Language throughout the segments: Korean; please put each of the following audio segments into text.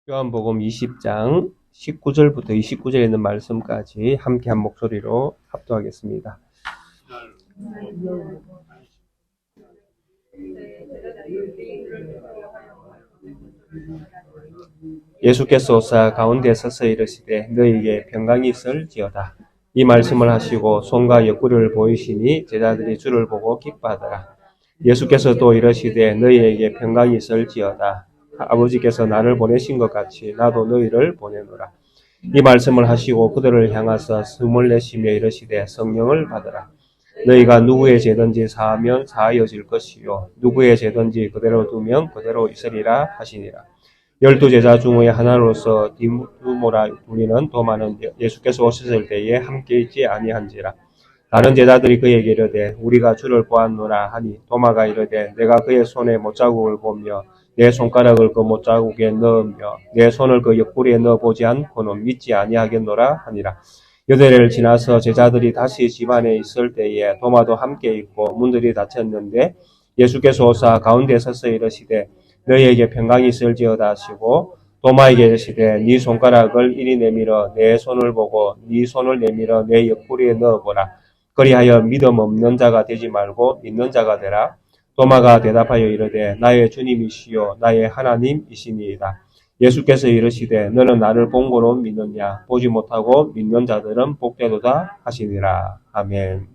요한복음 20장 19절부터 29절에 있는 말씀까지 함께 한 목소리로 합독하겠습니다. 예수께서 오사 가운데 서서 이르시되 너희에게 평강이 있을지어다. 이 말씀을 하시고 손과 옆구리를 보이시니 제자들이 주를 보고 기뻐하더라. 예수께서 또 이르시되 너희에게 평강이 있을지어다. 아버지께서 나를 보내신 것 같이 나도 너희를 보내노라. 이 말씀을 하시고 그들을 향하사 숨을 내쉬며 이르시되 성령을 받으라. 너희가 누구의 죄든지 사하면 사하여질 것이요 누구의 죄든지 그대로 두면 그대로 있으리라 하시니라. 12제자 중의 하나로서 디두모라 불리는 도마는 예수께서 오셨을 때에 함께 있지 아니한지라. 다른 제자들이 그에게 이르되 우리가 주를 보았노라 하니 도마가 이르되 내가 그의 손에 못자국을 보며 내 손가락을 그 못자국에 넣으며 내 손을 그 옆구리에 넣어보지 않고는 믿지 아니하겠노라 하니라. 여대를 지나서 제자들이 다시 집안에 있을 때에 도마도 함께 있고 문들이 닫혔는데 예수께서 오사 가운데 서서 이르시되 너희에게 평강이 있을지어다 하시고 도마에게 이르시되 네 손가락을 이리 내밀어 내 손을 보고 네 손을 내밀어 내 옆구리에 넣어보라. 그리하여 믿음 없는 자가 되지 말고 믿는 자가 되라. 도마가 대답하여 이르되 나의 주님이시요 나의 하나님이시니이다. 예수께서 이르시되 너는 나를 본 거로 믿느냐 보지 못하고 믿는 자들은 복되도다 하시니라. 아멘.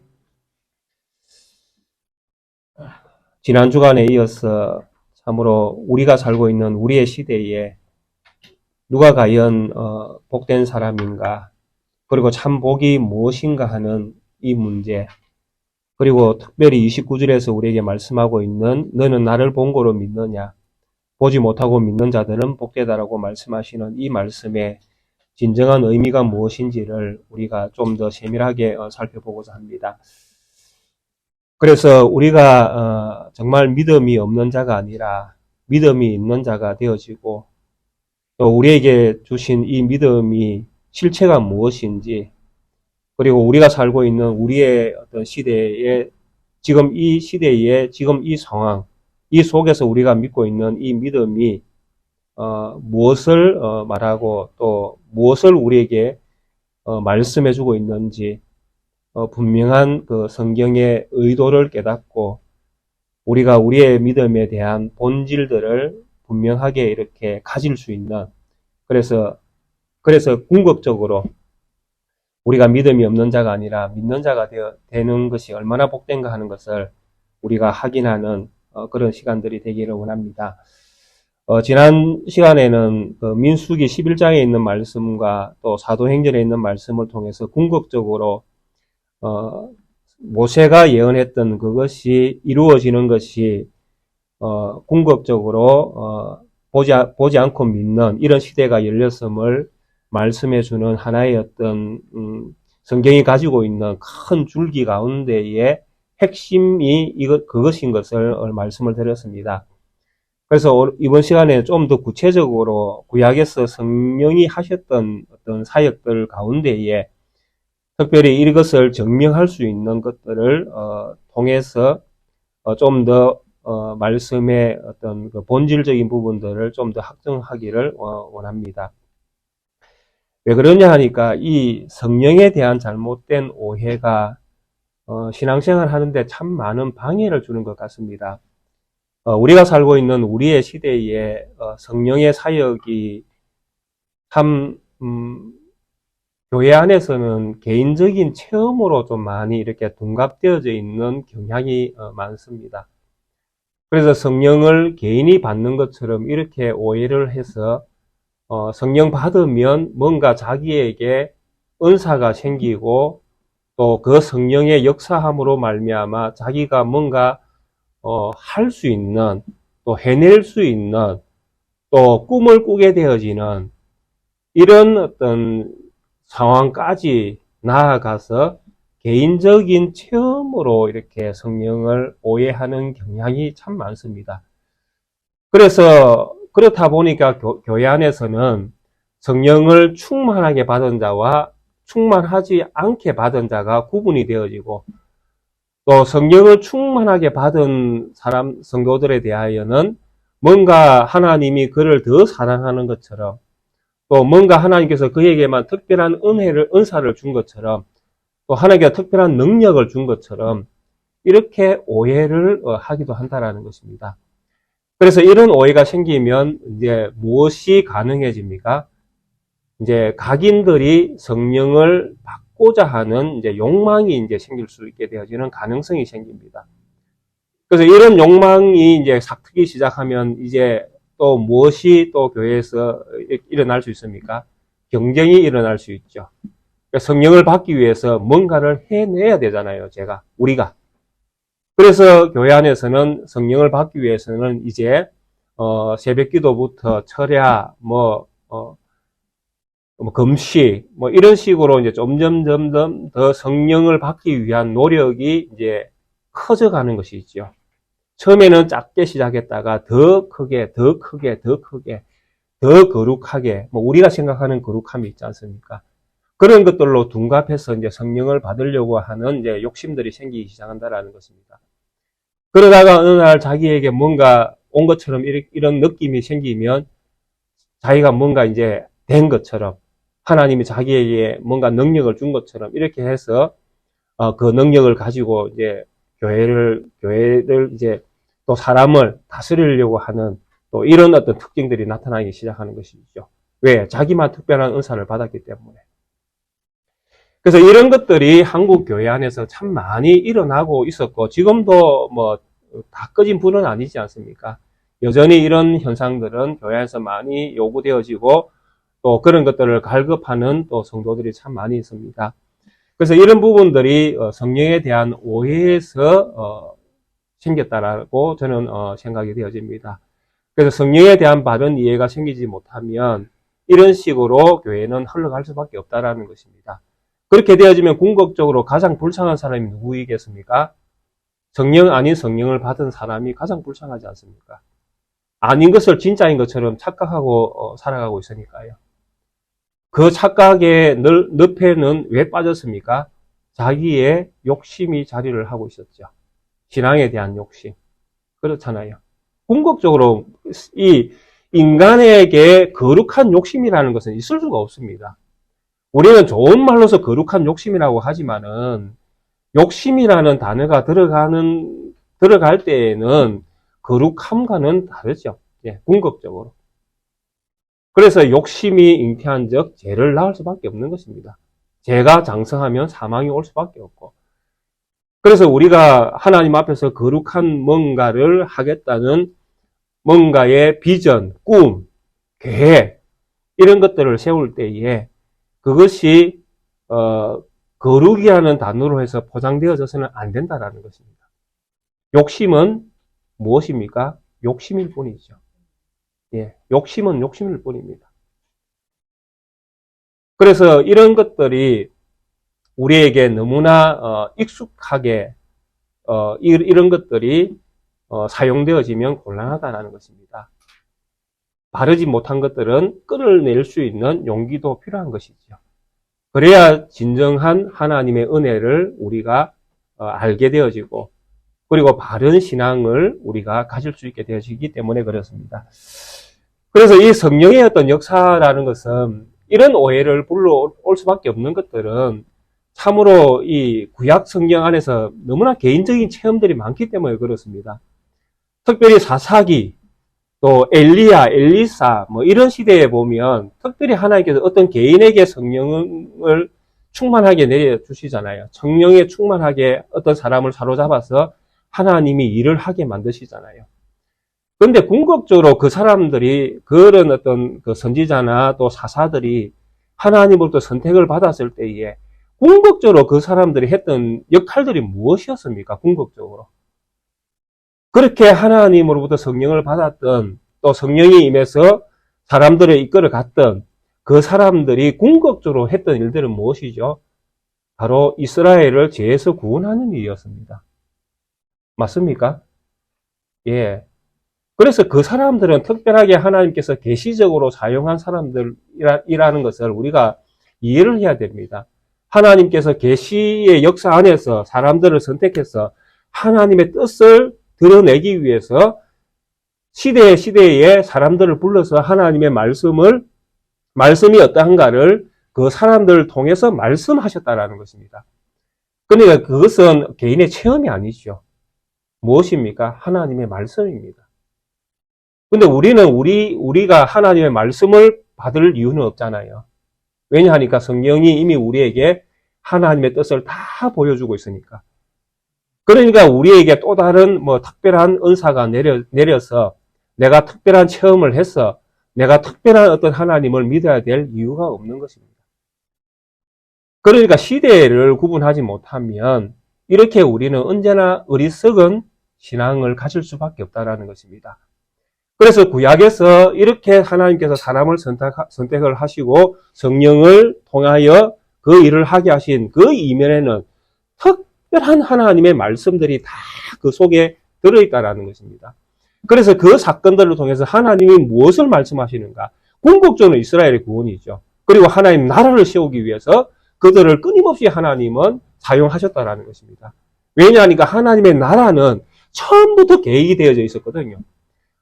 지난 주간에 이어서 참으로 우리가 살고 있는 우리의 시대에 누가 과연 복된 사람인가, 그리고 참 복이 무엇인가 하는 이 문제, 그리고 특별히 29절에서 우리에게 말씀하고 있는 너는 나를 본 거로 믿느냐 보지 못하고 믿는 자들은 복되다라고 말씀하시는 이 말씀의 진정한 의미가 무엇인지를 우리가 좀 더 세밀하게 살펴보고자 합니다. 그래서 우리가 정말 믿음이 없는 자가 아니라 믿음이 있는 자가 되어지고, 또 우리에게 주신 이 믿음이 실체가 무엇인지, 그리고 우리가 살고 있는 우리의 어떤 시대에 지금 이 시대의 지금 이 상황, 이 속에서 우리가 믿고 있는 이 믿음이 무엇을 말하고 또 무엇을 우리에게 말씀해주고 있는지 분명한 그 성경의 의도를 깨닫고 우리가 우리의 믿음에 대한 본질들을 분명하게 이렇게 가질 수 있는, 그래서 궁극적으로 우리가 믿음이 없는 자가 아니라 믿는 자가 되는 것이 얼마나 복된가 하는 것을 우리가 확인하는 그런 시간들이 되기를 원합니다. 지난 시간에는 그 민수기 11장에 있는 말씀과 또 사도행전에 있는 말씀을 통해서 궁극적으로 모세가 예언했던 그것이 이루어지는 것이 궁극적으로 보지 않고 믿는 이런 시대가 열렸음을 말씀해주는 하나의 어떤 성경이 가지고 있는 큰 줄기 가운데의 핵심이 그것인 것을 말씀을 드렸습니다. 그래서 이번 시간에 좀 더 구체적으로 구약에서 성령이 하셨던 어떤 사역들 가운데에 특별히 이것을 증명할 수 있는 것들을 통해서 좀 더 말씀의 어떤 그 본질적인 부분들을 좀 더 확정하기를 원합니다. 왜 그러냐 하니까 이 성령에 대한 잘못된 오해가 신앙생활 하는데 참 많은 방해를 주는 것 같습니다. 우리가 살고 있는 우리의 시대에 성령의 사역이 참 교회 안에서는 개인적인 체험으로 좀 많이 이렇게 둔갑되어져 있는 경향이 많습니다. 그래서 성령을 개인이 받는 것처럼 이렇게 오해를 해서 성령 받으면 뭔가 자기에게 은사가 생기고 또 그 성령의 역사함으로 말미암아 자기가 뭔가 할 수 있는, 또 해낼 수 있는, 또 꿈을 꾸게 되어지는 이런 어떤 상황까지 나아가서 개인적인 체험으로 이렇게 성령을 오해하는 경향이 참 많습니다. 그래서 그렇다 보니까 교회 안에서는 성령을 충만하게 받은 자와 충만하지 않게 받은 자가 구분이 되어지고, 또 성령을 충만하게 받은 성도들에 대하여는 뭔가 하나님이 그를 더 사랑하는 것처럼, 또 뭔가 하나님께서 그에게만 특별한 은사를 준 것처럼, 또 하나님께서 특별한 능력을 준 것처럼 이렇게 오해를 하기도 한다라는 것입니다. 그래서 이런 오해가 생기면 이제 무엇이 가능해집니까? 이제 각인들이 성령을 받고자 하는 이제 욕망이 이제 생길 수 있게 되어지는 가능성이 생깁니다. 그래서 이런 욕망이 이제 삭트기 시작하면 이제 또 무엇이 또 교회에서 일어날 수 있습니까? 경쟁이 일어날 수 있죠. 그러니까 성령을 받기 위해서 뭔가를 해내야 되잖아요, 우리가. 그래서 교회 안에서는 성령을 받기 위해서는 이제 새벽 기도부터 철야, 금식, 이런 식으로 이제 점점 더 성령을 받기 위한 노력이 이제 커져가는 것이 있죠. 처음에는 작게 시작했다가 더 크게, 더 거룩하게, 우리가 생각하는 거룩함이 있지 않습니까? 그런 것들로 둔갑해서 이제 성령을 받으려고 하는 이제 욕심들이 생기기 시작한다라는 것입니다. 그러다가 어느 날 자기에게 뭔가 온 것처럼 이런 느낌이 생기면 자기가 뭔가 이제 된 것처럼 하나님이 자기에게 뭔가 능력을 준 것처럼 이렇게 해서 그 능력을 가지고 이제 교회를 이제 또 사람을 다스리려고 하는 또 이런 어떤 특징들이 나타나기 시작하는 것이죠. 왜? 자기만 특별한 은사를 받았기 때문에. 그래서 이런 것들이 한국 교회 안에서 참 많이 일어나고 있었고 지금도 다 꺼진 불은 아니지 않습니까? 여전히 이런 현상들은 교회 안에서 많이 요구되어지고 또 그런 것들을 갈급하는 또 성도들이 참 많이 있습니다. 그래서 이런 부분들이 성령에 대한 오해에서 생겼다라고 저는 생각이 되어집니다. 그래서 성령에 대한 바른 이해가 생기지 못하면 이런 식으로 교회는 흘러갈 수밖에 없다라는 것입니다. 그렇게 되어지면 궁극적으로 가장 불쌍한 사람이 누구이겠습니까? 성령 아닌 성령을 받은 사람이 가장 불쌍하지 않습니까? 아닌 것을 진짜인 것처럼 착각하고 살아가고 있으니까요. 그 착각의 늪에는 왜 빠졌습니까? 자기의 욕심이 자리를 하고 있었죠. 신앙에 대한 욕심. 그렇잖아요. 궁극적으로 이 인간에게 거룩한 욕심이라는 것은 있을 수가 없습니다. 우리는 좋은 말로서 거룩한 욕심이라고 하지만은 욕심이라는 단어가 들어갈 때에는 거룩함과는 다르죠. 예, 궁극적으로. 그래서 욕심이 잉태한 적 죄를 낳을 수밖에 없는 것입니다. 죄가 장성하면 사망이 올 수밖에 없고. 그래서 우리가 하나님 앞에서 거룩한 뭔가를 하겠다는 뭔가의 비전, 꿈, 계획 이런 것들을 세울 때에 그것이 거룩이라는 단어로 해서 포장되어져서는 안 된다라는 것입니다. 욕심은 무엇입니까? 욕심일 뿐이죠. 예, 욕심은 욕심일 뿐입니다. 그래서 이런 것들이 우리에게 너무나 익숙하게 이런 것들이 사용되어지면 곤란하다는 것입니다. 바르지 못한 것들은 끌어낼 수 있는 용기도 필요한 것이죠. 그래야 진정한 하나님의 은혜를 우리가 알게 되어지고 그리고 바른 신앙을 우리가 가질 수 있게 되어지기 때문에 그렇습니다. 그래서 이 성령의 어떤 역사라는 것은 이런 오해를 불러올 수밖에 없는 것들은 참으로 이 구약 성경 안에서 너무나 개인적인 체험들이 많기 때문에 그렇습니다. 특별히 사사기, 또 엘리야, 엘리사 이런 시대에 보면 특별히 하나님께서 어떤 개인에게 성령을 충만하게 내려주시잖아요. 성령에 충만하게 어떤 사람을 사로잡아서 하나님이 일을 하게 만드시잖아요. 그런데 궁극적으로 그 사람들이 그런 어떤 그 선지자나 또 사사들이 하나님으로부터 선택을 받았을 때에 궁극적으로 그 사람들이 했던 역할들이 무엇이었습니까? 궁극적으로. 그렇게 하나님으로부터 성령을 받았던 또 성령이 임해서 사람들을 이끌어 갔던 그 사람들이 궁극적으로 했던 일들은 무엇이죠? 바로 이스라엘을 죄에서 구원하는 일이었습니다. 맞습니까? 예. 그래서 그 사람들은 특별하게 하나님께서 계시적으로 사용한 사람들이라는 것을 우리가 이해를 해야 됩니다. 하나님께서 계시의 역사 안에서 사람들을 선택해서 하나님의 뜻을 드러내기 위해서 시대에 사람들을 불러서 하나님의 말씀이 어떠한가를 그 사람들을 통해서 말씀하셨다라는 것입니다. 그러니까 그것은 개인의 체험이 아니죠. 무엇입니까? 하나님의 말씀입니다. 근데 우리가 하나님의 말씀을 받을 이유는 없잖아요. 왜냐하니까 성령이 이미 우리에게 하나님의 뜻을 다 보여주고 있으니까. 그러니까 우리에게 또 다른 특별한 은사가 내려서 내가 특별한 체험을 해서 내가 특별한 어떤 하나님을 믿어야 될 이유가 없는 것입니다. 그러니까 시대를 구분하지 못하면 이렇게 우리는 언제나 어리석은 신앙을 가질 수밖에 없다는 것입니다. 그래서 구약에서 이렇게 하나님께서 사람을 선택을 하시고 성령을 통하여 그 일을 하게 하신 그 이면에는 특별한 하나님의 말씀들이 다 그 속에 들어있다는 것입니다. 그래서 그 사건들을 통해서 하나님이 무엇을 말씀하시는가? 궁극적으로 이스라엘의 구원이죠. 그리고 하나님 나라를 세우기 위해서 그들을 끊임없이 하나님은 사용하셨다는 것입니다. 왜냐하니까 하나님의 나라는 처음부터 계획이 되어져 있었거든요.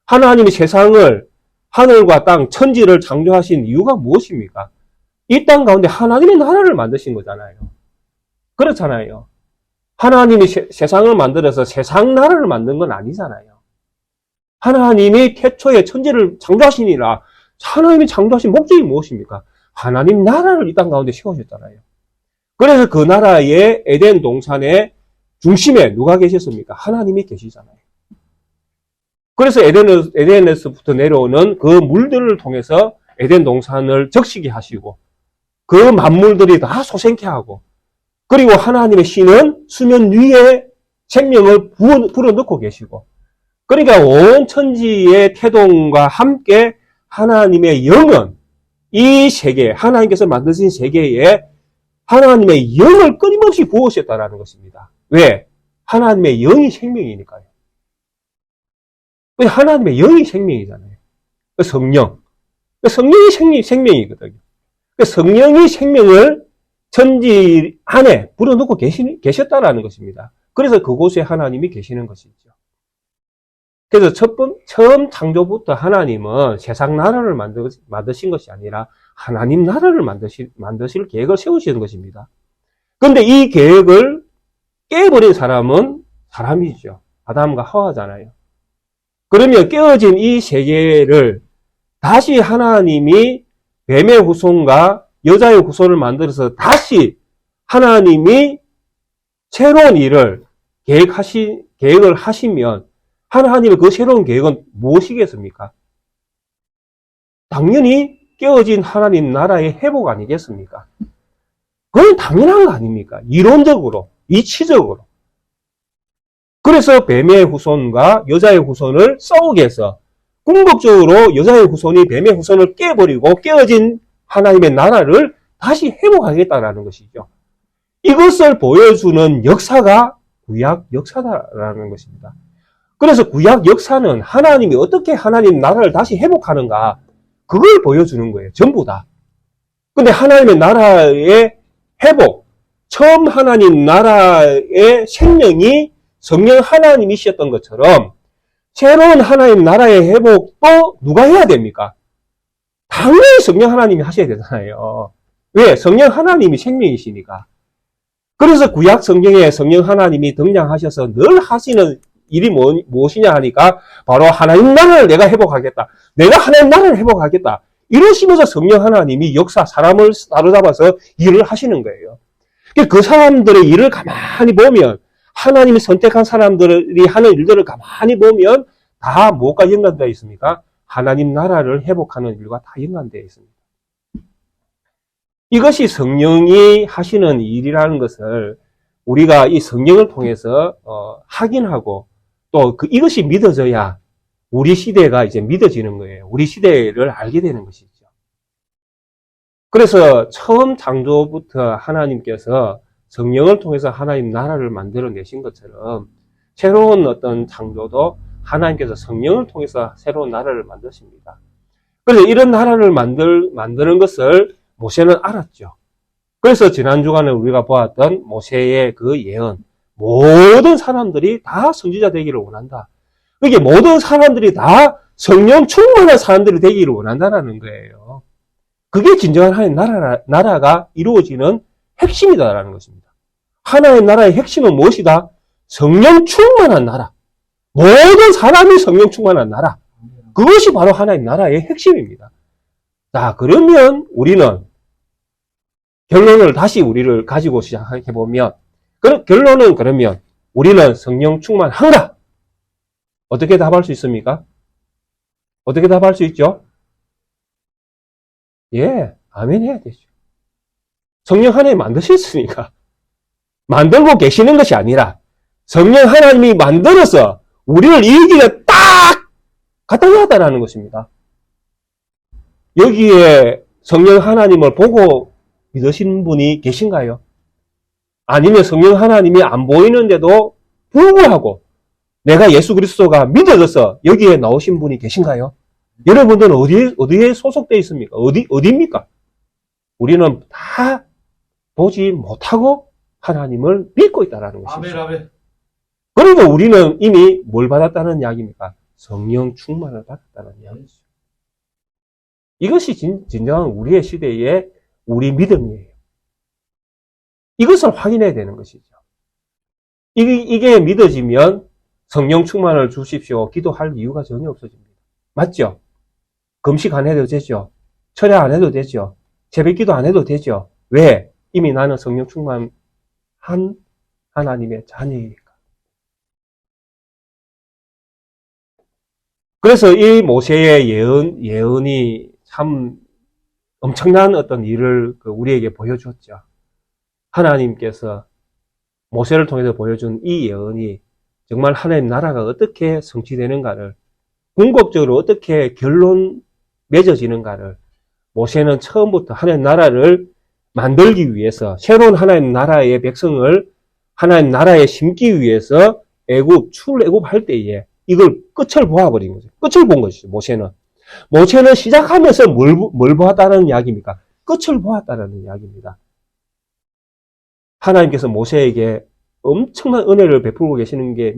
하나님이 세상을, 하늘과 땅, 천지를 창조하신 이유가 무엇입니까? 이 땅 가운데 하나님의 나라를 만드신 거잖아요. 그렇잖아요. 하나님이 세상을 만들어서 세상 나라를 만든 건 아니잖아요. 하나님이 태초에 천지를 창조하시니라. 하나님이 창조하신 목적이 무엇입니까? 하나님 나라를 이 땅 가운데 세우셨잖아요. 그래서 그 나라의 에덴 동산의 중심에 누가 계셨습니까? 하나님이 계시잖아요. 그래서 에덴에서부터 내려오는 그 물들을 통해서 에덴 동산을 적시게 하시고 그 만물들이 다 소생케 하고 그리고 하나님의 신은 수면 위에 생명을 불어넣고 계시고 그러니까 온 천지의 태동과 함께 하나님의 영은 이 세계, 하나님께서 만드신 세계에 하나님의 영을 끊임없이 부으셨다는 것입니다. 왜? 하나님의 영이 생명이니까요. 하나님의 영이 생명이잖아요. 성령. 성령이 생명이거든요. 성령이 생명을 천지 안에 불어넣고 계셨다라는 것입니다. 그래서 그곳에 하나님이 계시는 것이죠. 그래서 처음 창조부터 하나님은 세상 나라를 만드신 것이 아니라 하나님 나라를 만드실 계획을 세우시는 것입니다. 그런데 이 계획을 깨버린 사람은 사람이죠. 아담과 하와잖아요. 그러면 깨어진 이 세계를 다시 하나님이 뱀의 후손과 여자의 후손을 만들어서 다시 하나님이 새로운 일을 계획을 하시면 하나님의 그 새로운 계획은 무엇이겠습니까? 당연히 깨어진 하나님 나라의 회복 아니겠습니까? 그건 당연한 거 아닙니까? 이론적으로, 이치적으로. 그래서 뱀의 후손과 여자의 후손을 싸우게 해서 궁극적으로 여자의 후손이 뱀의 후손을 깨버리고 깨어진 하나님의 나라를 다시 회복하겠다라는 것이죠. 이것을 보여주는 역사가 구약 역사다라는 것입니다. 그래서 구약 역사는 하나님이 어떻게 하나님 나라를 다시 회복하는가 그걸 보여주는 거예요. 전부 다. 근데 하나님의 나라의 회복, 처음 하나님 나라의 생명이 성령 하나님이셨던 것처럼 새로운 하나님 나라의 회복도 누가 해야 됩니까? 당연히 성령 하나님이 하셔야 되잖아요. 왜? 성령 하나님이 생명이시니까. 그래서 구약 성경에 성령 하나님이 등장하셔서 늘 하시는 일이 무엇이냐 하니까 바로 하나님 나라를 내가 회복하겠다. 내가 하나님 나라를 회복하겠다. 이러시면서 성령 하나님이 사람을 사로잡아서 일을 하시는 거예요. 그 사람들의 일을 가만히 보면 하나님이 선택한 사람들이 하는 일들을 가만히 보면 다 무엇과 연관되어 있습니까? 하나님 나라를 회복하는 일과 다 연관되어 있습니다. 이것이 성령이 하시는 일이라는 것을 우리가 이 성령을 통해서 확인하고 또 이것이 믿어져야 우리 시대가 이제 믿어지는 거예요. 우리 시대를 알게 되는 것이죠. 그래서 처음 창조부터 하나님께서 성령을 통해서 하나님 나라를 만들어내신 것처럼 새로운 어떤 창조도 하나님께서 성령을 통해서 새로운 나라를 만드십니다. 그래서 이런 나라를 만드는 것을 모세는 알았죠. 그래서 지난 주간에 우리가 보았던 모세의 그 예언, 모든 사람들이 다 선지자 되기를 원한다. 이게 모든 사람들이 다 성령 충만한 사람들이 되기를 원한다는 거예요. 그게 진정한 하나님의 나라가 이루어지는 핵심이다라는 것입니다. 하나님의 나라의 핵심은 무엇이다? 성령 충만한 나라. 모든 사람이 성령 충만한 나라. 그것이 바로 하나님 나라의 핵심입니다. 자, 그러면 우리는 결론을 다시 우리를 가지고 시작해보면, 결론은 그러면 우리는 성령 충만한가? 어떻게 답할 수 있습니까? 어떻게 답할 수 있죠? 예, 아멘 해야 되죠. 성령 하나님 만드셨으니까. 만들고 계시는 것이 아니라 성령 하나님이 만들어서 우리를 이 길에 딱 갖다 놨다라는 것입니다. 여기에 성령 하나님을 보고 믿으시는 분이 계신가요? 아니면 성령 하나님이 안 보이는데도 불구하고 내가 예수 그리스도가 믿어져서 여기에 나오신 분이 계신가요? 여러분들은 어디에 소속되어 있습니까? 어디입니까? 우리는 다 보지 못하고 하나님을 믿고 있다는 것입니다. 아멘. 그리고 우리는 이미 뭘 받았다는 이야기입니까? 성령 충만을 받았다는 이야기죠. 이것이 진정한 우리의 시대의 우리 믿음이에요. 이것을 확인해야 되는 것이죠. 이게 믿어지면 성령 충만을 주십시오. 기도할 이유가 전혀 없어집니다. 맞죠? 금식 안 해도 되죠? 철야 안 해도 되죠? 새벽기도 안 해도 되죠? 왜? 이미 나는 성령 충만한 하나님의 자녀이니까. 그래서 이 모세의 예언이 참 엄청난 어떤 일을 우리에게 보여주었죠. 하나님께서 모세를 통해서 보여준 이 예언이 정말 하나님 나라가 어떻게 성취되는가를, 궁극적으로 어떻게 결론 맺어지는가를 모세는 처음부터 하나님 나라를 만들기 위해서, 새로운 하나님 나라의 백성을 하나님 나라에 심기 위해서 출애굽할 때에 이걸 끝을 보아버린 거죠. 끝을 본 것이죠, 모세는. 모세는 시작하면서 뭘 보았다는 이야기입니까? 끝을 보았다는 이야기입니다. 하나님께서 모세에게 엄청난 은혜를 베풀고 계시는 게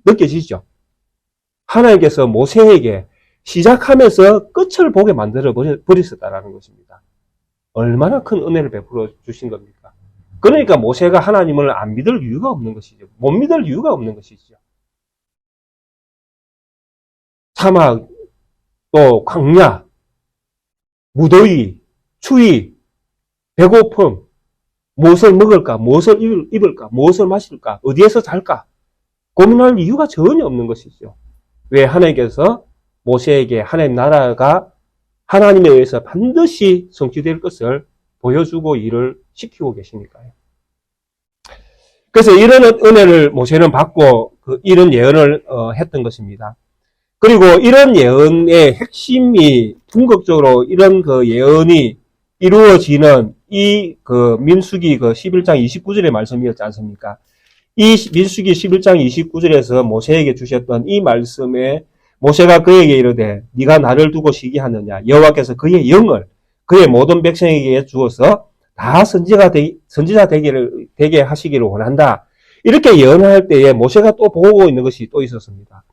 느껴지죠? 하나님께서 모세에게 시작하면서 끝을 보게 만들어 버리셨다는 것입니다. 얼마나 큰 은혜를 베풀어 주신 겁니까? 그러니까 모세가 하나님을 안 믿을 이유가 없는 것이죠. 못 믿을 이유가 없는 것이죠. 사막, 또 광야, 무더위, 추위, 배고픔, 무엇을 먹을까, 무엇을 입을까, 무엇을 마실까, 어디에서 잘까 고민할 이유가 전혀 없는 것이죠. 왜? 하나님께서 모세에게 하나님 나라가 하나님에 의해서 반드시 성취될 것을 보여주고 일을 시키고 계시니까요. 그래서 이런 은혜를 모세는 받고 이런 예언을 했던 것입니다. 그리고 이런 예언의 핵심이 궁극적으로 이런 예언이 이루어지는 이 민수기 11장 29절의 말씀이었지 않습니까? 이 민수기 11장 29절에서 모세에게 주셨던 이 말씀에 모세가 그에게 이르되 네가 나를 두고 시기하느냐, 여호와께서 그의 영을 그의 모든 백성에게 주어서 다 선지자 되게 하시기를 원한다. 이렇게 예언할 때에 모세가 또 보고 있는 것이 또 있었습니다.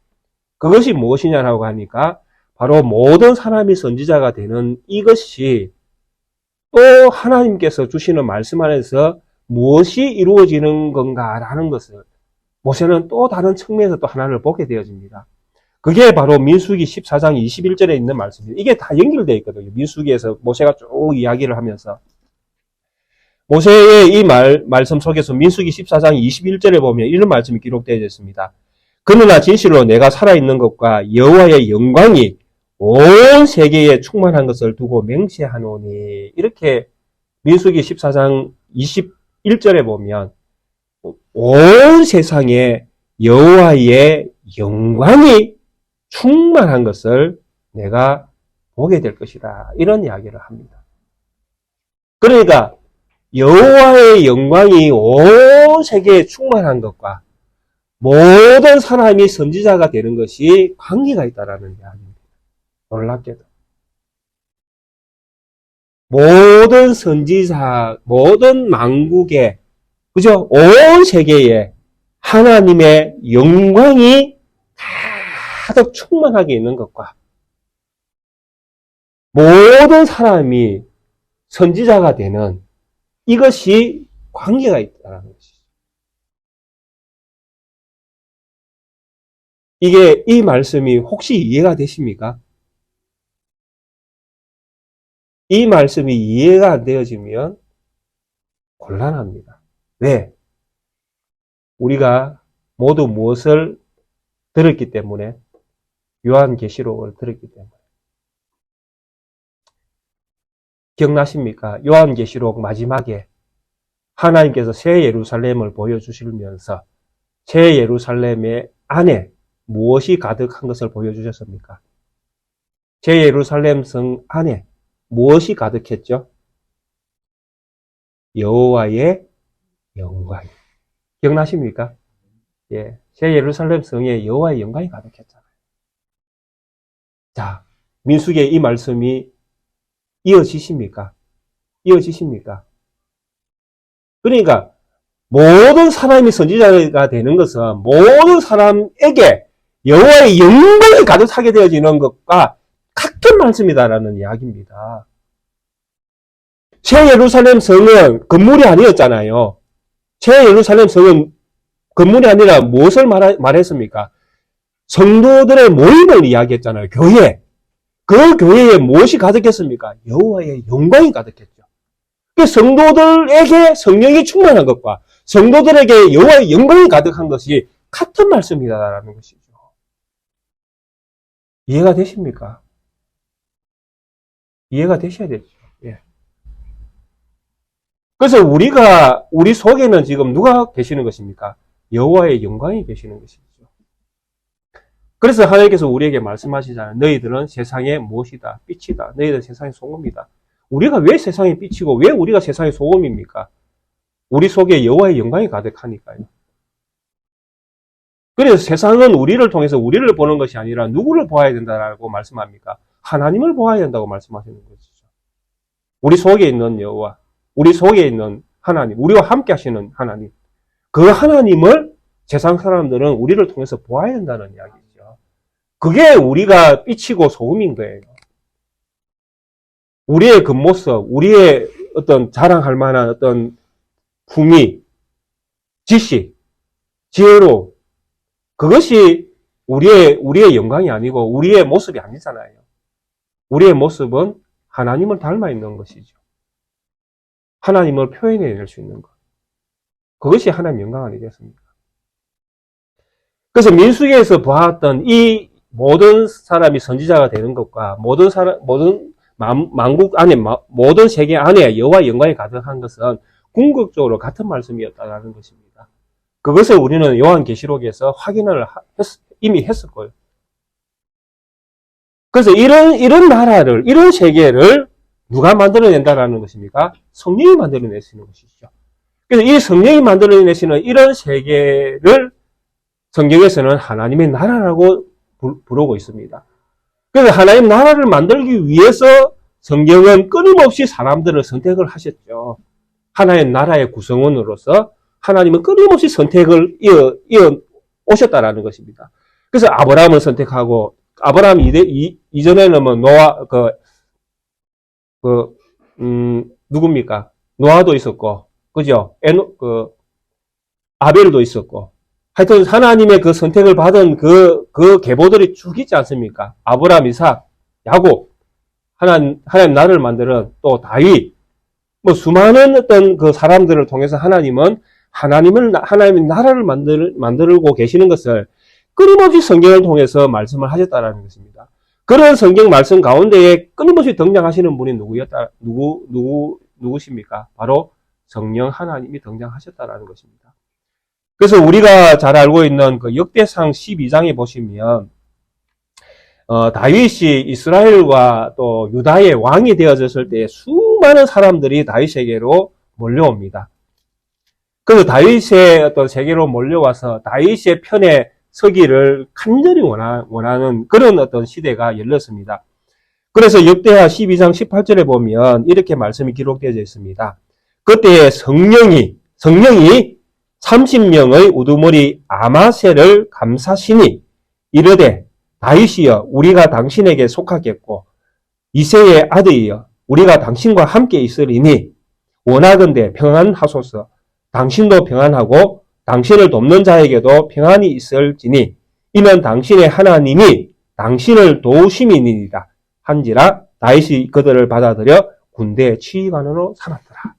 그것이 무엇이냐라고 하니까 바로 모든 사람이 선지자가 되는 이것이 또 하나님께서 주시는 말씀 안에서 무엇이 이루어지는 건가라는 것을 모세는 또 다른 측면에서 또 하나를 보게 되어집니다. 그게 바로 민수기 14장 21절에 있는 말씀입니다. 이게 다 연결되어 있거든요. 민수기에서 모세가 쭉 이야기를 하면서 모세의 이 말씀 속에서 민수기 14장 21절에 보면 이런 말씀이 기록되어 있습니다. 그러나 진실로 내가 살아있는 것과 여호와의 영광이 온 세계에 충만한 것을 두고 맹세하노니, 이렇게 민수기 14장 21절에 보면 온 세상에 여호와의 영광이 충만한 것을 내가 보게 될 것이다, 이런 이야기를 합니다. 그러니까 여호와의 영광이 온 세계에 충만한 것과 모든 사람이 선지자가 되는 것이 관계가 있다라는 이야기입니다. 놀랍게도 모든 선지자, 모든 만국에, 그죠? 온 세계에 하나님의 영광이 가득 충만하게 있는 것과 모든 사람이 선지자가 되는 이것이 관계가 있다는 것이죠. 이 말씀이 혹시 이해가 되십니까? 이 말씀이 이해가 안 되어지면 곤란합니다. 왜? 우리가 모두 무엇을 들었기 때문에, 요한계시록을 들었기 때문에. 기억나십니까? 요한계시록 마지막에 하나님께서 새 예루살렘을 보여주시면서 새 예루살렘의 안에 무엇이 가득한 것을 보여주셨습니까? 새 예루살렘 성 안에 무엇이 가득했죠? 여호와의 영광이. 기억나십니까? 예, 새 예루살렘 성에 여호와의 영광이 가득했잖아요. 자, 민수기의 이 말씀이 이어지십니까? 이어지십니까? 그러니까 모든 사람이 선지자가 되는 것은 모든 사람에게 여호와의 영광이 가득하게 되어지는 것과 같은 말씀이다라는 이야기입니다. 새 예루살렘 성은 건물이 아니었잖아요. 새 예루살렘 성은 건물이 아니라 무엇을 말했습니까? 성도들의 모임을 이야기했잖아요. 교회. 그 교회에 무엇이 가득했습니까? 여호와의 영광이 가득했죠. 그 성도들에게 성령이 충만한 것과 성도들에게 여호와의 영광이 가득한 것이 같은 말씀이다라는 것이죠. 이해가 되십니까? 이해가 되셔야 되죠. 예. 그래서 우리 속에는 지금 누가 계시는 것입니까? 여호와의 영광이 계시는 것이죠. 그래서 하나님께서 우리에게 말씀하시잖아요. 너희들은 세상의 무엇이다? 빛이다. 너희들은 세상의 소금이다. 우리가 왜 세상의 빛이고 왜 우리가 세상의 소금입니까? 우리 속에 여호와의 영광이 가득하니까요. 그래서 세상은 우리를 통해서 우리를 보는 것이 아니라 누구를 보아야 된다라고 말씀합니까? 하나님을 보아야 된다고 말씀하시는 것이죠. 우리 속에 있는 여호와, 우리 속에 있는 하나님, 우리와 함께 하시는 하나님, 그 하나님을 세상 사람들은 우리를 통해서 보아야 된다는 이야기죠. 그게 우리가 빛이고 소금인 거예요. 우리의 겉모습, 우리의 어떤 자랑할 만한 어떤 품위, 지식, 지혜로, 그것이 우리의 영광이 아니고 우리의 모습이 아니잖아요. 우리의 모습은 하나님을 닮아 있는 것이죠. 하나님을 표현해낼 수 있는 것. 그것이 하나님의 영광 아니겠습니까? 그래서 민수기에서 보았던 이 모든 사람이 선지자가 되는 것과 모든 만국 안에, 모든 세계 안에 여호와의 영광이 가득한 것은 궁극적으로 같은 말씀이었다는 것입니다. 그것을 우리는 요한계시록에서 확인을 이미 했었고요. 그래서 이런 나라를, 이런 세계를 누가 만들어낸다라는 것입니까? 성령이 만들어내시는 것이죠. 그래서 이 성령이 만들어내시는 이런 세계를 성경에서는 하나님의 나라라고 부르고 있습니다. 그래서 하나님 나라를 만들기 위해서 성경은 끊임없이 사람들을 선택을 하셨죠. 하나의 나라의 구성원으로서 하나님은 끊임없이 선택을 이어 오셨다라는 것입니다. 그래서 아브라함을 선택하고, 아브라함 이전에는 뭐 누굽니까? 노아도 있었고, 그죠? 아벨도 있었고, 하여튼 하나님의 그 선택을 받은 그 계보들이 쭉 있지 않습니까? 아브라함, 이삭, 야곱, 하나님 나라를 만드는 또 다윗, 뭐 수많은 어떤 그 사람들을 통해서 하나님의 나라를 만들고 계시는 것을 끊임없이 성경을 통해서 말씀을 하셨다라는 것입니다. 그런 성경 말씀 가운데에 끊임없이 등장하시는 분이 누구십니까? 바로 성령 하나님이 등장하셨다라는 것입니다. 그래서 우리가 잘 알고 있는 그 역대상 12장에 보시면, 다윗이 이스라엘과 또 유다의 왕이 되어졌을 때 수많은 사람들이 다윗에게로 몰려옵니다. 그래서 다윗의 어떤 세계로 몰려와서 다윗의 편에 서기를 간절히 원하는 그런 어떤 시대가 열렸습니다. 그래서 역대하 12장 18절에 보면 이렇게 말씀이 기록되어 있습니다. 그때 성령이 30명의 우두머리 아마새를 감사시니 이르되 다윗이여 우리가 당신에게 속하겠고 이새의 아들이여 우리가 당신과 함께 있으리니 원하건대 평안하소서. 당신도 평안하고 당신을 돕는 자에게도 평안이 있을지니 이는 당신의 하나님이 당신을 도우심이니이다 한지라 다윗이 그들을 받아들여 군대의 지휘관으로 삼았더라.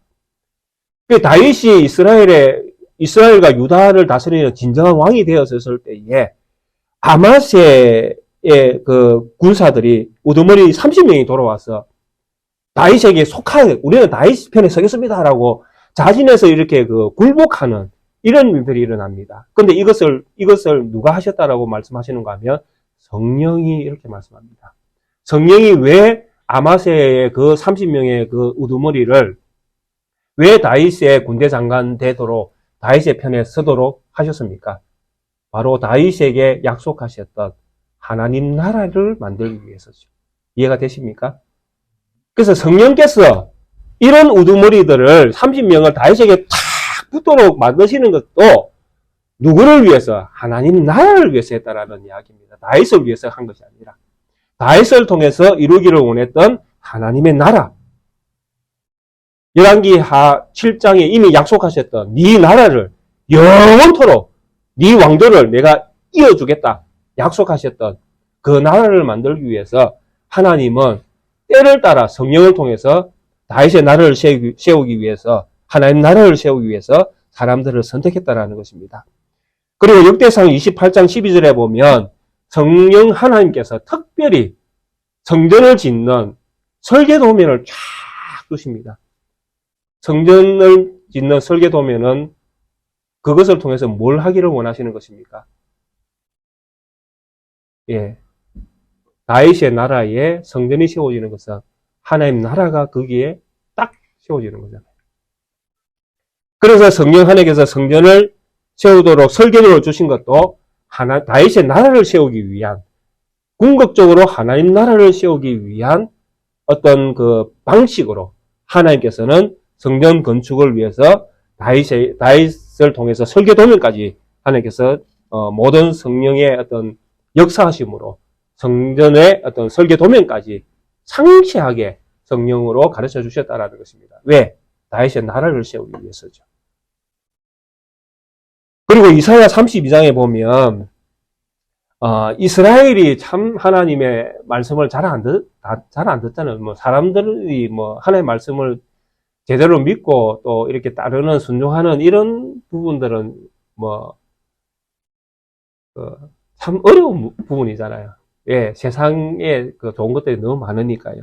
다윗이 이스라엘과 유다를 다스리는 진정한 왕이 되었을 때에 아마세의 그 군사들이 우두머리 30명이 돌아와서 다윗에게 우리는 다윗 편에 서겠습니다라고 자진해서 이렇게 그 굴복하는 이런 일들이 일어납니다. 근데 이것을 누가 하셨다라고 말씀하시는가 하면 성령이 이렇게 말씀합니다. 성령이 왜 아마세의 그 30명의 그 우두머리를 왜 다윗의 군대 장관 되도록 다윗의 편에 서도록 하셨습니까? 바로 다윗에게 약속하셨던 하나님 나라를 만들기 위해서죠. 이해가 되십니까? 그래서 성령께서 이런 우두머리들을 30명을 다윗에게 탁 붙도록 만드시는 것도 누구를 위해서? 하나님 나라를 위해서 했다라는 이야기입니다. 다윗을 위해서 한 것이 아니라 다윗을 통해서 이루기를 원했던 하나님의 나라. 열왕기하 7장에 이미 약속하셨던 네 나라를 영원토록 네 왕조를 내가 이어주겠다 약속하셨던 그 나라를 만들기 위해서 하나님은 때를 따라 성령을 통해서 다윗의 나라를 세우기 위해서 하나님 나라를 세우기 위해서 사람들을 선택했다라는 것입니다. 그리고 역대상 28장 12절에 보면 성령 하나님께서 특별히 성전을 짓는 설계도면을 쫙 두십니다. 성전을 짓는 설계도면은 그것을 통해서 뭘 하기를 원하시는 것입니까? 예. 다윗의 나라에 성전이 세워지는 것은 하나님 나라가 거기에 딱 세워지는 거잖아요. 그래서 성령 하나님께서 성전을 세우도록 설계도를 주신 것도 다윗의 나라를 세우기 위한, 궁극적으로 하나님 나라를 세우기 위한 어떤 그 방식으로 하나님께서는 성전 건축을 위해서 다윗을 통해서 설계도면까지 하나님께서 모든 성령의 어떤 역사하심으로 성전의 어떤 설계도면까지 상세하게 성령으로 가르쳐 주셨다라는 것입니다. 왜? 다윗의 나라를 세우기 위해서죠. 그리고 이사야 32장에 보면 이스라엘이 참 하나님의 말씀을 잘 안 듣잖아요. 뭐 사람들이 뭐 하나님의 말씀을 제대로 믿고 또 이렇게 따르는 순종하는 이런 부분들은 뭐 참 어려운 부분이잖아요. 예, 세상에 그 좋은 것들이 너무 많으니까요.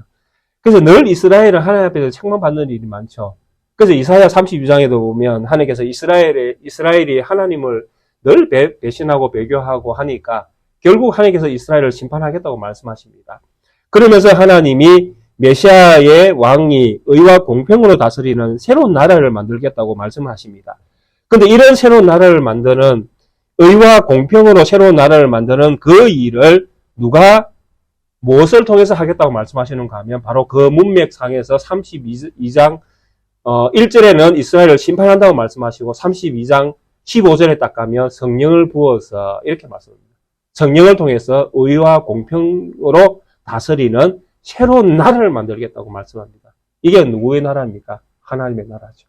그래서 늘 이스라엘은 하나님 앞에서 책망받는 일이 많죠. 그래서 이사야 32장에도 보면 하나님께서 이스라엘이 하나님을 늘 배신하고 배교하고 하니까 결국 하나님께서 이스라엘을 심판하겠다고 말씀하십니다. 그러면서 하나님이 메시아의 왕이 의와 공평으로 다스리는 새로운 나라를 만들겠다고 말씀하십니다. 근데 이런 새로운 나라를 만드는 의와 공평으로 새로운 나라를 만드는 그 일을 누가 무엇을 통해서 하겠다고 말씀하시는가 하면 바로 그 문맥상에서 32장 1절에는 이스라엘을 심판한다고 말씀하시고 32장 15절에 딱 가면 성령을 부어서 이렇게 말씀합니다. 성령을 통해서 의와 공평으로 다스리는 새로운 나라를 만들겠다고 말씀합니다. 이게 누구의 나라입니까? 하나님의 나라죠.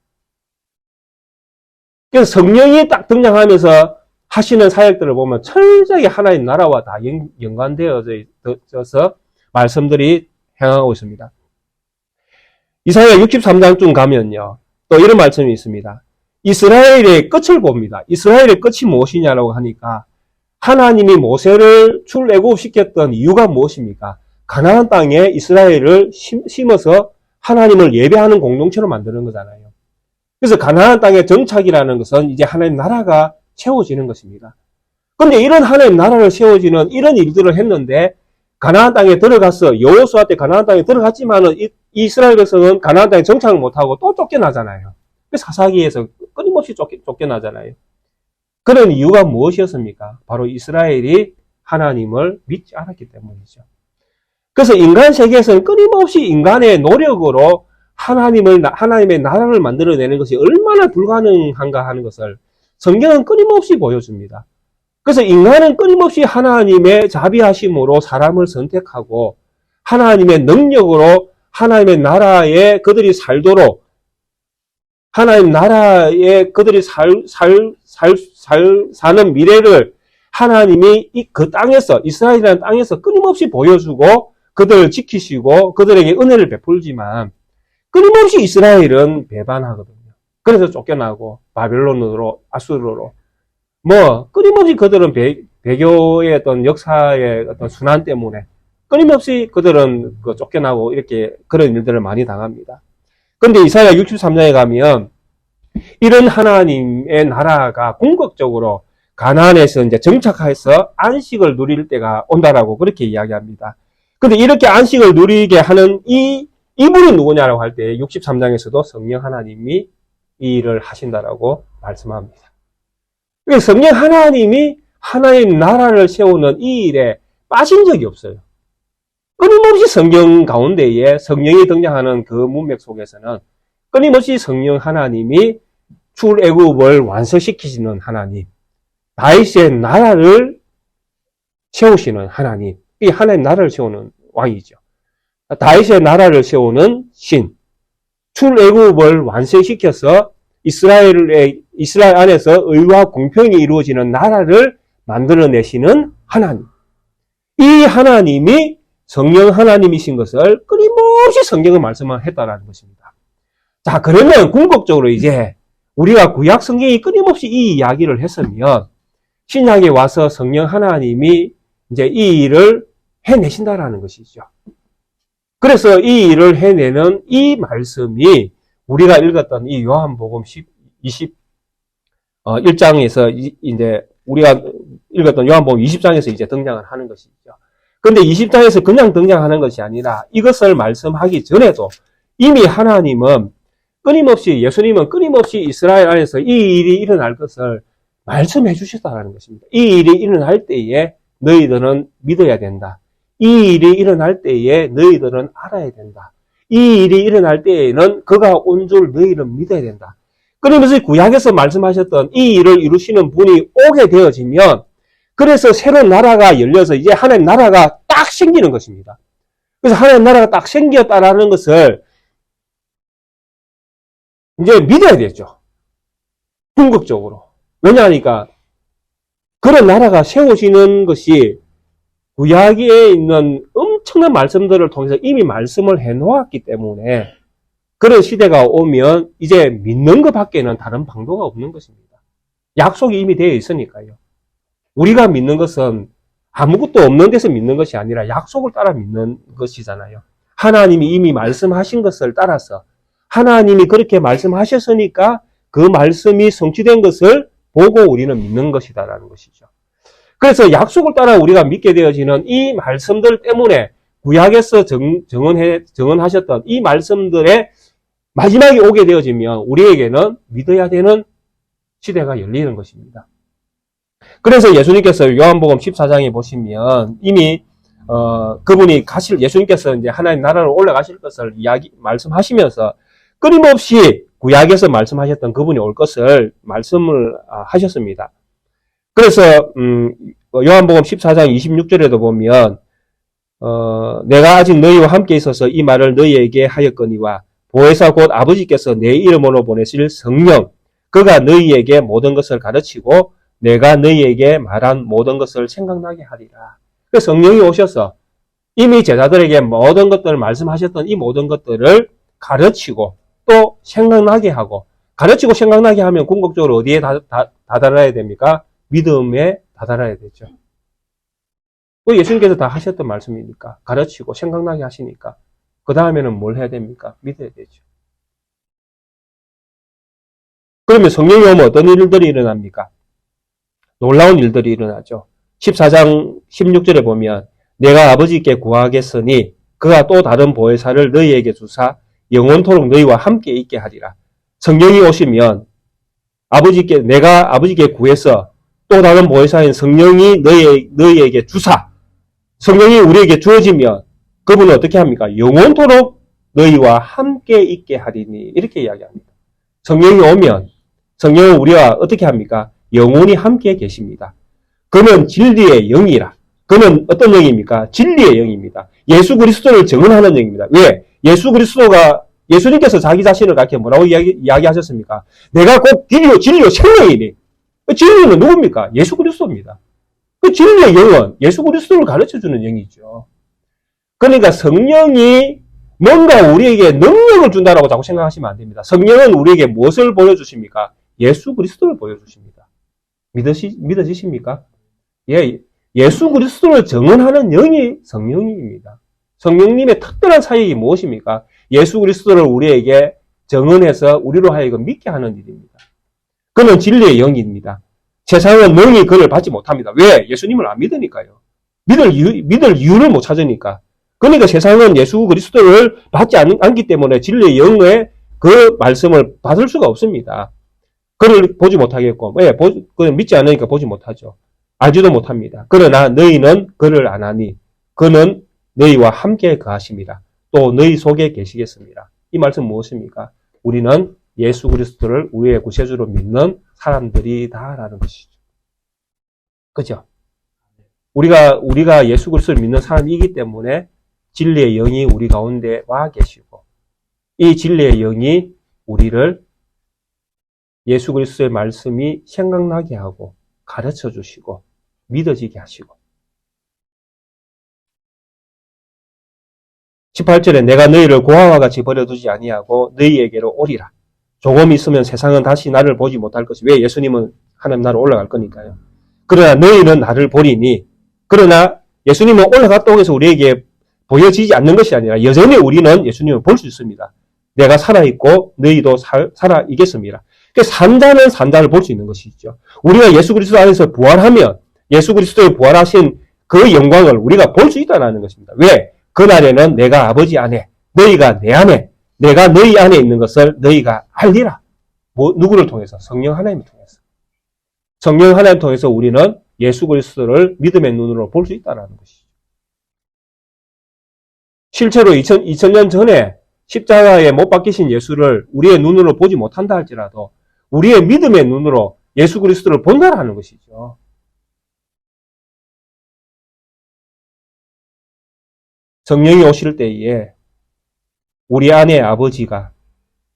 그래서 성령이 딱 등장하면서 하시는 사역들을 보면 철저하게 하나님 나라와 다 연관되어져서 말씀들이 행하고 있습니다. 이사야 63장쯤 가면요. 또 이런 말씀이 있습니다. 이스라엘의 끝을 봅니다. 이스라엘의 끝이 무엇이냐라고 하니까 하나님이 모세를 출애굽시켰던 이유가 무엇입니까? 가나안 땅에 이스라엘을 심어서 하나님을 예배하는 공동체로 만드는 거잖아요. 그래서 가나안 땅의 정착이라는 것은 이제 하나님 나라가 세워지는 것입니다. 그런데 이런 하나님 나라를 세워지는 이런 일들을 했는데 가나안 땅에 들어가서 여호수아 때 가나안 땅에 들어갔지만은 이스라엘 백성은 가나안 땅에 정착을 못하고 또 쫓겨나잖아요. 사사기에서 끊임없이 쫓겨나잖아요. 그런 이유가 무엇이었습니까? 바로 이스라엘이 하나님을 믿지 않았기 때문이죠. 그래서 인간 세계에서는 끊임없이 인간의 노력으로 하나님의 나라를 만들어내는 것이 얼마나 불가능한가 하는 것을 성경은 끊임없이 보여줍니다. 그래서 인간은 끊임없이 하나님의 자비하심으로 사람을 선택하고 하나님의 능력으로 하나님의 나라에 그들이 살도록 하나님 나라에 그들이 사는 미래를 하나님이 그 땅에서, 이스라엘이라는 땅에서 끊임없이 보여주고 그들을 지키시고 그들에게 은혜를 베풀지만 끊임없이 이스라엘은 배반하거든요. 그래서 쫓겨나고 바벨론으로, 아수르로 끊임없이 그들은 배교의 어떤 역사의 어떤 순환 때문에 끊임없이 그들은 쫓겨나고 이렇게 그런 일들을 많이 당합니다. 근데 이사야 63장에 가면 이런 하나님의 나라가 궁극적으로 가나안에서 이제 정착해서 안식을 누릴 때가 온다라고 그렇게 이야기합니다. 근데 이렇게 안식을 누리게 하는 이분이 누구냐라고 할 때 63장에서도 성령 하나님이 이 일을 하신다라고 말씀합니다. 성령 하나님이 하나님 나라를 세우는 이 일에 빠진 적이 없어요. 끊임없이 성경 가운데에 성령이 등장하는 그 문맥 속에서는 끊임없이 성령 하나님이 출애굽을 완성시키시는 하나님, 다윗의 나라를 세우시는 하나님, 이 하나님 나라를 세우는 왕이죠. 다윗의 나라를 세우는 신, 출애굽을 완성시켜서 이스라엘 안에서 의와 공평이 이루어지는 나라를 만들어내시는 하나님. 이 하나님이 성령 하나님이신 것을 끊임없이 성경은 말씀을 했다라는 것입니다. 자, 그러면 궁극적으로 이제 우리가 구약 성경이 끊임없이 이 이야기를 했으면 신약에 와서 성령 하나님이 이제 이 일을 해내신다라는 것이죠. 그래서 이 일을 해내는 이 말씀이 우리가 읽었던 이 요한복음 21장에서 이제 우리가 읽었던 요한복음 20장에서 이제 등장을 하는 것이죠. 근데 20장에서 그냥 등장하는 것이 아니라 이것을 말씀하기 전에도 이미 하나님은 예수님은 끊임없이 이스라엘 안에서 이 일이 일어날 것을 말씀해 주셨다는 것입니다. 이 일이 일어날 때에 너희들은 믿어야 된다. 이 일이 일어날 때에 너희들은 알아야 된다. 이 일이 일어날 때에는 그가 온 줄 너희는 믿어야 된다. 그러면서 구약에서 말씀하셨던 이 일을 이루시는 분이 오게 되어지면 그래서 새로운 나라가 열려서 이제 하나님 나라가 딱 생기는 것입니다. 그래서 하나님 나라가 딱 생겼다라는 것을 이제 믿어야 되죠. 궁극적으로. 왜냐하니까 그런 나라가 세워지는 것이 구약에 있는 엄청난 말씀들을 통해서 이미 말씀을 해놓았기 때문에 그런 시대가 오면 이제 믿는 것 밖에는 다른 방도가 없는 것입니다. 약속이 이미 되어 있으니까요. 우리가 믿는 것은 아무것도 없는 데서 믿는 것이 아니라 약속을 따라 믿는 것이잖아요. 하나님이 이미 말씀하신 것을 따라서 하나님이 그렇게 말씀하셨으니까 그 말씀이 성취된 것을 보고 우리는 믿는 것이다라는 것이죠. 그래서 약속을 따라 우리가 믿게 되어지는 이 말씀들 때문에 구약에서 증언하셨던 이 말씀들의 마지막에 오게 되어지면 우리에게는 믿어야 되는 시대가 열리는 것입니다. 그래서 예수님께서 요한복음 14장에 보시면 이미 그분이 예수님께서 이제 하나님 나라로 올라가실 것을 말씀하시면서 끊임없이 구약에서 말씀하셨던 그분이 올 것을 말씀을 하셨습니다. 그래서 요한복음 14장 26절에도 보면 내가 아직 너희와 함께 있어서 이 말을 너희에게 하였거니와 보혜사 곧 아버지께서 내 이름으로 보내실 성령 그가 너희에게 모든 것을 가르치고 내가 너희에게 말한 모든 것을 생각나게 하리라. 그래서 성령이 오셔서 이미 제자들에게 모든 것들을 말씀하셨던 이 모든 것들을 가르치고 또 생각나게 하고 가르치고 생각나게 하면 궁극적으로 어디에 다다라야 됩니까? 믿음에 다다라야 되죠. 예수님께서 다 하셨던 말씀이니까 가르치고 생각나게 하시니까 그 다음에는 뭘 해야 됩니까? 믿어야 되죠. 그러면 성령이 오면 어떤 일들이 일어납니까? 놀라운 일들이 일어나죠. 14장 16절에 보면 내가 아버지께 구하겠으니 그가 또 다른 보혜사를 너희에게 주사 영원토록 너희와 함께 있게 하리라. 성령이 오시면 내가 아버지께 구해서 또 다른 보혜사인 성령이 너희에게 주사 성령이 우리에게 주어지면 그분은 어떻게 합니까? 영원토록 너희와 함께 있게 하리니 이렇게 이야기합니다. 성령이 오면 성령은 우리와 어떻게 합니까? 영원히 함께 계십니다. 그는 진리의 영이라 그는 어떤 영입니까? 진리의 영입니다. 예수 그리스도를 증언하는 영입니다. 왜? 예수님께서 자기 자신을 가르쳐 뭐라고 이야기하셨습니까? 내가 곧 길이요, 진리요, 생명이니. 그 진리는 누굽니까? 예수 그리스도입니다. 그 진리의 영은 예수 그리스도를 가르쳐주는 영이죠. 그러니까 성령이 뭔가 우리에게 능력을 준다라고 자꾸 생각하시면 안 됩니다. 성령은 우리에게 무엇을 보여주십니까? 예수 그리스도를 보여주십니다. 믿어지십니까? 예, 예수 그리스도를 증언하는 영이 성령님입니다. 성령님의 특별한 사역이 무엇입니까? 예수 그리스도를 우리에게 증언해서 우리로 하여금 믿게 하는 일입니다. 그는 진리의 영입니다. 세상은 능히 그를 받지 못합니다. 왜? 예수님을 안 믿으니까요. 믿을 이유를 못 찾으니까. 그러니까 세상은 예수 그리스도를 받지 않기 때문에 진리의 영의 그 말씀을 받을 수가 없습니다. 그를 보지 못하겠고, 왜? 그를 믿지 않으니까 보지 못하죠. 알지도 못합니다. 그러나 너희는 그를 아나니 그는 너희와 함께 거하심이라. 또 너희 속에 계시겠습니다. 이 말씀 무엇입니까? 우리는 예수 그리스도를 우리의 구세주로 믿는 사람들이다라는 것이죠. 그죠? 우리가 예수 그리스도를 믿는 사람이기 때문에 진리의 영이 우리 가운데 와 계시고, 이 진리의 영이 우리를 예수 그리스도의 말씀이 생각나게 하고 가르쳐 주시고 믿어지게 하시고. 18절에 내가 너희를 고아와 같이 버려두지 아니하고 너희에게로 오리라. 조금 있으면 세상은 다시 나를 보지 못할 것이. 왜? 예수님은 하나님 나라로 올라갈 거니까요. 그러나 너희는 나를 보리니. 그러나 예수님은 올라갔다고 해서 우리에게 보여지지 않는 것이 아니라 여전히 우리는 예수님을 볼 수 있습니다. 내가 살아있고 너희도 살아있겠습니다. 산자는 산자를 볼 수 있는 것이죠. 우리가 예수 그리스도 안에서 부활하면 예수 그리스도의 부활하신 그 영광을 우리가 볼 수 있다는 것입니다. 왜? 그날에는 내가 아버지 안에, 너희가 내 안에, 내가 너희 안에 있는 것을 너희가 알리라. 누구를 통해서? 성령 하나님을 통해서. 성령 하나님을 통해서 우리는 예수 그리스도를 믿음의 눈으로 볼 수 있다는 것이죠. 실제로 2000년 전에 십자가에 못 박히신 예수를 우리의 눈으로 보지 못한다 할지라도 우리의 믿음의 눈으로 예수 그리스도를 본다라는 것이죠. 성령이 오실 때에 우리 안에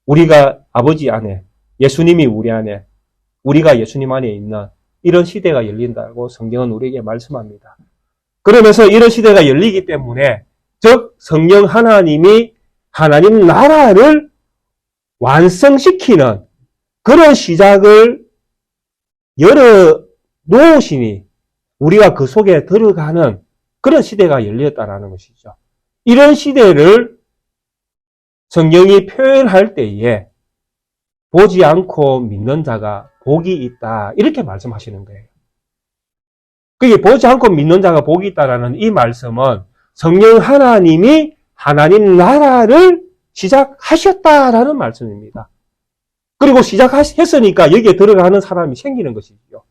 우리가 아버지 안에, 예수님이 우리 안에, 우리가 예수님 안에 있는 이런 시대가 열린다고 성경은 우리에게 말씀합니다. 그러면서 이런 시대가 열리기 때문에 즉 성령 하나님이 하나님 나라를 완성시키는 그런 시작을 열어 놓으시니 우리가 그 속에 들어가는 그런 시대가 열렸다라는 것이죠. 이런 시대를 성경이 표현할 때에 보지 않고 믿는 자가 복이 있다. 이렇게 말씀하시는 거예요. 그게 보지 않고 믿는 자가 복이 있다라는 이 말씀은 성령 하나님이 하나님 나라를 시작하셨다라는 말씀입니다. 그리고 시작했으니까 여기에 들어가는 사람이 생기는 것이죠.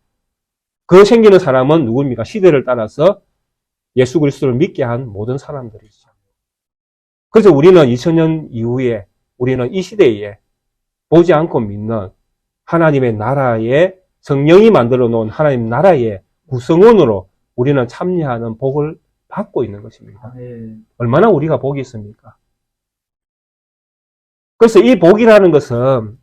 그 생기는 사람은 누구입니까? 시대를 따라서 예수 그리스도를 믿게 한 모든 사람들이죠. 그래서 우리는 2000년 이후에 우리는 이 시대에 보지 않고 믿는 하나님의 나라에 성령이 만들어 놓은 하나님 나라의 구성원으로 우리는 참여하는 복을 받고 있는 것입니다. 얼마나 우리가 복이 있습니까? 그래서 이 복이라는 것은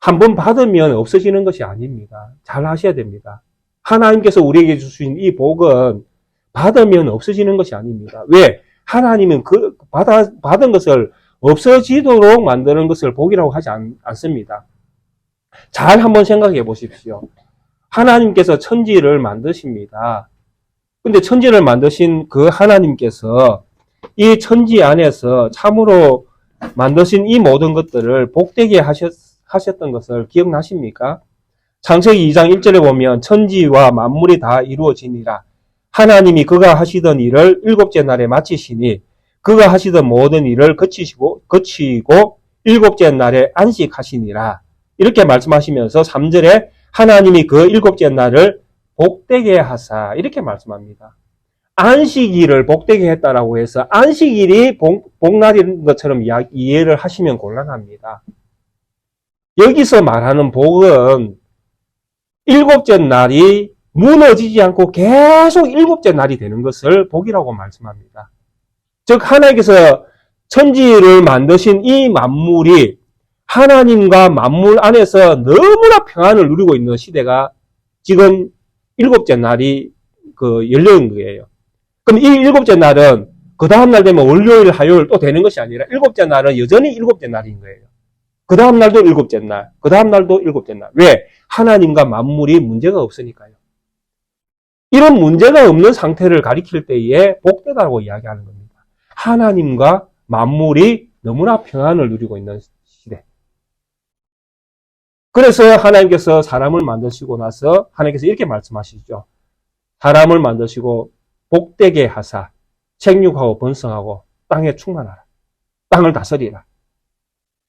한번 받으면 없어지는 것이 아닙니다. 잘 아셔야 됩니다. 하나님께서 우리에게 주신 이 복은 받으면 없어지는 것이 아닙니다. 왜? 하나님은 받은 것을 없어지도록 만드는 것을 복이라고 하지 않습니다. 잘 한번 생각해 보십시오. 하나님께서 천지를 만드십니다. 근데 천지를 만드신 그 하나님께서 이 천지 안에서 참으로 만드신 이 모든 것들을 복되게 하셨던 것을 기억나십니까? 창세기 2장 1절에 보면 천지와 만물이 다 이루어지니라. 하나님이 그가 하시던 일을 일곱째 날에 마치시니 그가 하시던 모든 일을 거치고 일곱째 날에 안식하시니라. 이렇게 말씀하시면서 3절에 하나님이 그 일곱째 날을 복되게 하사 이렇게 말씀합니다. 안식일을 복되게 했다라고 해서 안식일이 복날인 것처럼 이해를 하시면 곤란합니다. 여기서 말하는 복은 일곱째 날이 무너지지 않고 계속 일곱째 날이 되는 것을 복이라고 말씀합니다. 즉 하나님께서 천지를 만드신 이 만물이 하나님과 만물 안에서 너무나 평안을 누리고 있는 시대가 지금 일곱째 날이 열려있는 거예요. 그럼 이 일곱째 날은 그 다음날 되면 월요일, 화요일 또 되는 것이 아니라 일곱째 날은 여전히 일곱째 날인 거예요. 그 다음날도 일곱째 날, 그 다음날도 일곱째 날. 왜? 하나님과 만물이 문제가 없으니까요. 이런 문제가 없는 상태를 가리킬 때에 복되다고 이야기하는 겁니다. 하나님과 만물이 너무나 평안을 누리고 있는 시대. 그래서 하나님께서 사람을 만드시고 나서 하나님께서 이렇게 말씀하시죠. 사람을 만드시고 복되게 하사 생육하고 번성하고 땅에 충만하라. 땅을 다스리라.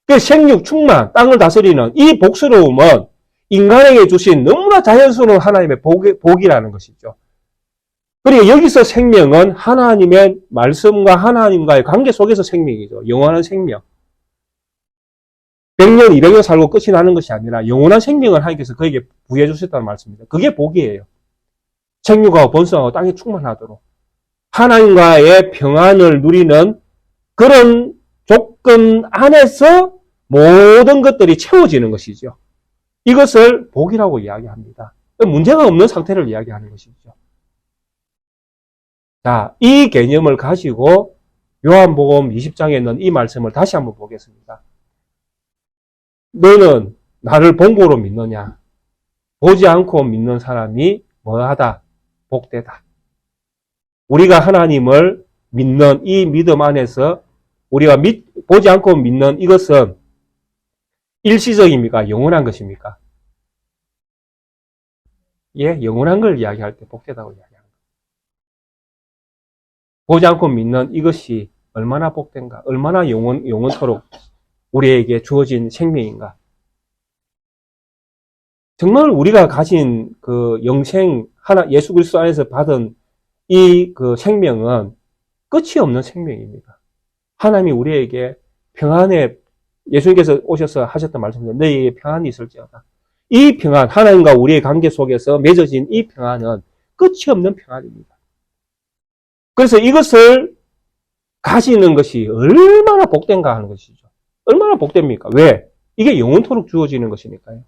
그 생육, 충만, 땅을 다스리는 이 복스러움은 인간에게 주신 너무나 자연스러운 하나님의 복이라는 것이죠. 그리고 여기서 생명은 하나님의 말씀과 하나님과의 관계 속에서 생명이죠. 영원한 생명. 100년, 200년 살고 끝이 나는 것이 아니라 영원한 생명을 하나님께서 그에게 부여해 주셨다는 말씀입니다. 그게 복이에요. 생육하고 번성하고 땅에 충만하도록. 하나님과의 평안을 누리는 그런 조건 안에서 모든 것들이 채워지는 것이죠. 이것을 복이라고 이야기합니다. 문제가 없는 상태를 이야기하는 것이죠. 자, 이 개념을 가지고 요한복음 20장에 있는 이 말씀을 다시 한번 보겠습니다. 너는 나를 본고로 믿느냐? 보지 않고 믿는 사람이 뭐하다? 복되다. 우리가 하나님을 믿는 이 믿음 안에서 우리가 보지 않고 믿는 이것은 일시적입니까? 영원한 것입니까? 예, 영원한 걸 이야기할 때 복되다고 이야기합니다. 보지 않고 믿는 이것이 얼마나 복된가? 얼마나 영원토록 우리에게 주어진 생명인가? 정말 우리가 가진 그 영생, 예수 그리스도 안에서 받은 이 생명은 끝이 없는 생명입니다. 하나님이 우리에게 평안에, 예수님께서 오셔서 하셨던 말씀입니다. 너희에게 평안이 있을지어다. 이 평안, 하나님과 우리의 관계 속에서 맺어진 이 평안은 끝이 없는 평안입니다. 그래서 이것을 가지는 것이 얼마나 복된가 하는 것이죠. 얼마나 복됩니까? 왜? 이게 영원토록 주어지는 것이니까요.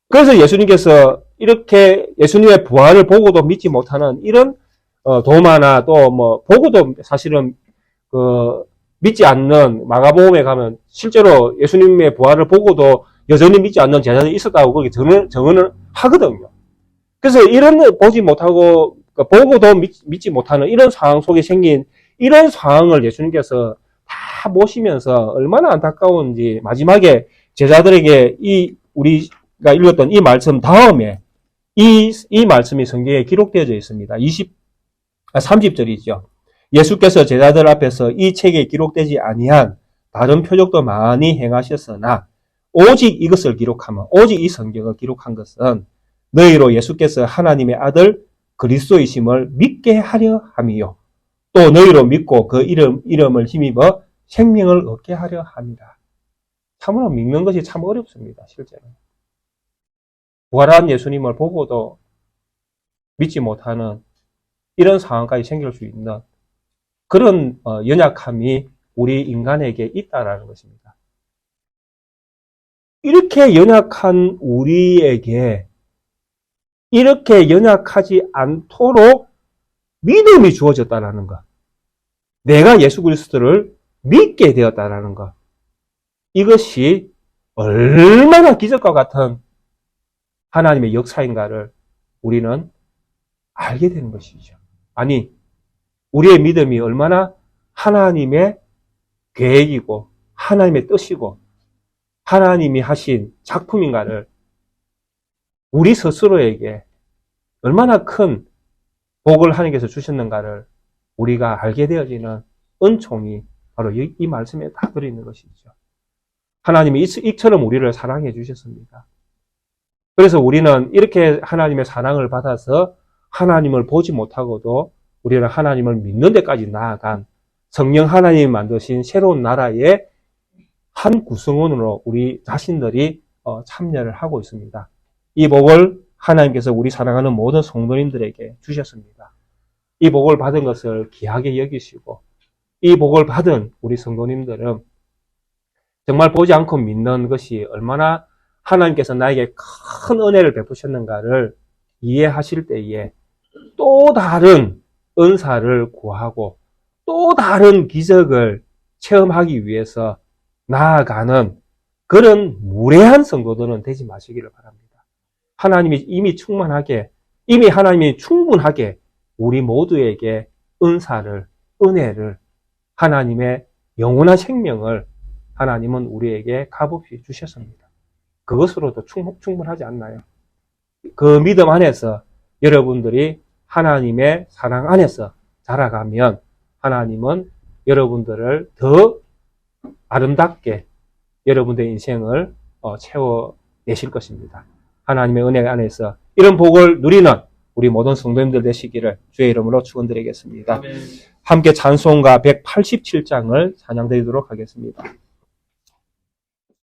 그래서 예수님께서 이렇게 예수님의 부활을 보고도 믿지 못하는 이런 도마나 또 보고도 사실은 믿지 않는 마가복음에 가면 실제로 예수님의 부활을 보고도 여전히 믿지 않는 제자들이 있었다고 거기 정언을 하거든요. 그래서 이런 보지 못하고 보고도 믿지 못하는 이런 상황 속에 생긴 이런 상황을 예수님께서 다 모시면서 얼마나 안타까운지 마지막에 제자들에게 우리가 읽었던 이 말씀 다음에 이 말씀이 성경에 기록되어져 있습니다. 30절이죠. 예수께서 제자들 앞에서 이 책에 기록되지 아니한 다른 표적도 많이 행하셨으나 오직 이것을 기록하면, 오직 이 성경을 기록한 것은 너희로 예수께서 하나님의 아들 그리스도이심을 믿게 하려 함이요. 또 너희로 믿고 그 이름을 힘입어 생명을 얻게 하려 함이라. 참으로 믿는 것이 참 어렵습니다. 실제로. 부활한 예수님을 보고도 믿지 못하는 이런 상황까지 생길 수 있는 그런 연약함이 우리 인간에게 있다라는 것입니다. 이렇게 연약한 우리에게 이렇게 연약하지 않도록 믿음이 주어졌다라는 것. 내가 예수 그리스도를 믿게 되었다라는 것. 이것이 얼마나 기적과 같은 하나님의 역사인가를 우리는 알게 되는 것이죠. 아니, 우리의 믿음이 얼마나 하나님의 계획이고 하나님의 뜻이고 하나님이 하신 작품인가를 우리 스스로에게 얼마나 큰 복을 하나님께서 주셨는가를 우리가 알게 되어지는 은총이 바로 이 말씀에 다 들어있는 것이죠. 하나님이 이처럼 우리를 사랑해 주셨습니다. 그래서 우리는 이렇게 하나님의 사랑을 받아서 하나님을 보지 못하고도 우리는 하나님을 믿는 데까지 나아간 성령 하나님이 만드신 새로운 나라의 한 구성원으로 우리 자신들이 참여를 하고 있습니다. 이 복을 하나님께서 우리 사랑하는 모든 성도님들에게 주셨습니다. 이 복을 받은 것을 귀하게 여기시고 이 복을 받은 우리 성도님들은 정말 보지 않고 믿는 것이 얼마나 하나님께서 나에게 큰 은혜를 베푸셨는가를 이해하실 때에 또 다른 은사를 구하고 또 다른 기적을 체험하기 위해서 나아가는 그런 무례한 성도들은 되지 마시기를 바랍니다. 하나님이 이미 하나님이 충분하게 우리 모두에게 은사를, 은혜를, 하나님의 영원한 생명을 하나님은 우리에게 값없이 주셨습니다. 그것으로도 충분하지 않나요? 그 믿음 안에서 여러분들이 하나님의 사랑 안에서 자라가면 하나님은 여러분들을 더 아름답게 여러분들의 인생을 채워내실 것입니다. 하나님의 은혜 안에서 이런 복을 누리는 우리 모든 성도님들 되시기를 주의 이름으로 축원드리겠습니다. 함께 찬송가 187장을 찬양드리도록 하겠습니다.